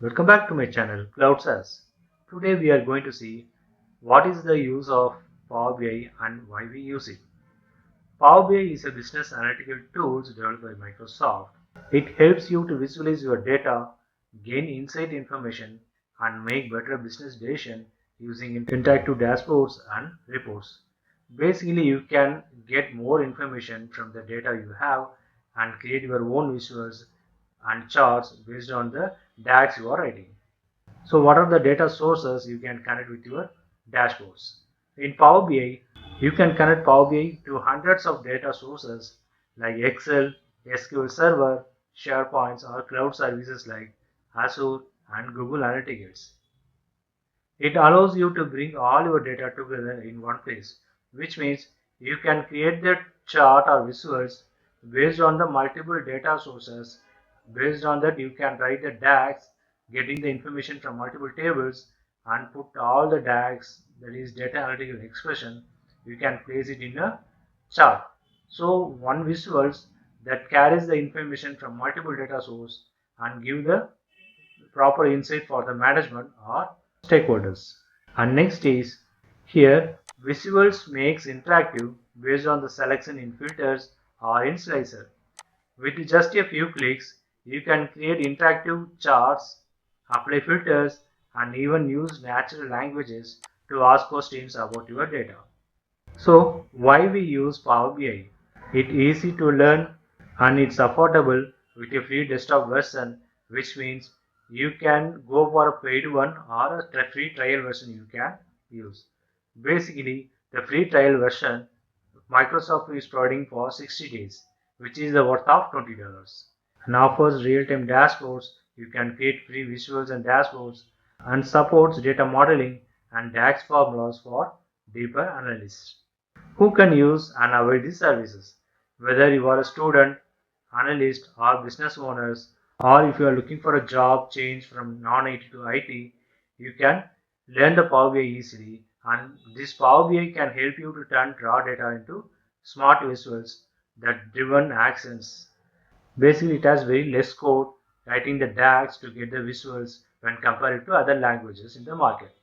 Welcome back to my channel CloutSaaS. Today we are going to see what is the use of Power BI and why we use it. Power BI is a business analytical tool developed by Microsoft. It helps you to visualize your data, gain insight information, and make better business decisions using interactive dashboards and reports. Basically, you can get more information from the data you have and create your own visuals and charts based on the DAX you are writing. So what are the data sources you can connect with your dashboards? In Power BI, you can connect Power BI to hundreds of data sources like Excel, SQL Server, SharePoint, or cloud services like Azure and Google Analytics. It allows you to bring all your data together in one place, which means you can create the chart or visuals based on the multiple data sources. Based on that, you can write the DAX, getting the information from multiple tables, and put all the DAX, that is data analytical expression, you can place it in a chart. So one visuals that carries the information from multiple data source and give the proper insight for the management or stakeholders. And next is here visuals makes interactive based on the selection in filters or in slicer. With just a few clicks, you can create interactive charts, apply filters, and even use natural languages to ask questions about your data. So, why we use Power BI? It's easy to learn and it's affordable with a free desktop version, which means you can go for a paid one or a free trial version you can use. Basically, the free trial version Microsoft is providing for 60 days, which is the worth of $20, and offers real-time dashboards. You can create free visuals and dashboards and supports data modeling and DAX formulas for deeper analysis. Who can use and avail these services? Whether you are a student, analyst, or business owners, or if you are looking for a job change from non-IT to IT, you can learn the Power BI easily. And this Power BI can help you to turn raw data into smart visuals that driven actions. Basically, it has very less code writing the DAX to get the visuals when compared to other languages in the market.